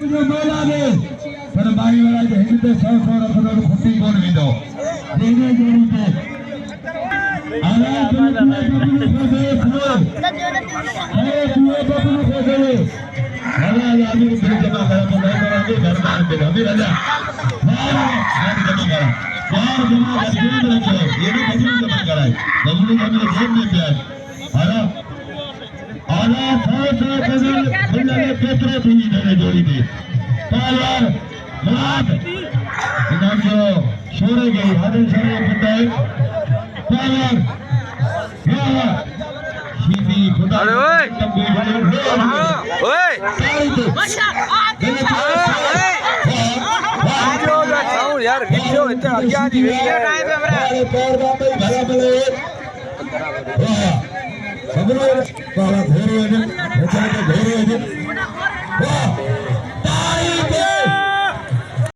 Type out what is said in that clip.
जो मेला में पर बाई वाला जो हिंदे 100 रखो तो खुट्टी कोन विंदो देने जोड़ी पे आला बबलू खोसे आला आदमी को जमा करा तो नहीं करांगे घर पे अभी राजा यार जमा करा ये भी बबलू जमा कराए बबलू हमें जेब में प्यार आला आला 100 कदम खुले पेपरे थी देने जोड़ी पे पालर मुराद इधर जो छोड़े गई हादिल छोड़े बताए पालर या शीबी खुदा अरे ओए ओए यार वीडियो इतना क्या नहीं वीडियो टाइम पे हमरा पैर बाबे भरा मिले बबलू बाबा घेरे है बेचारे घेरे है वाह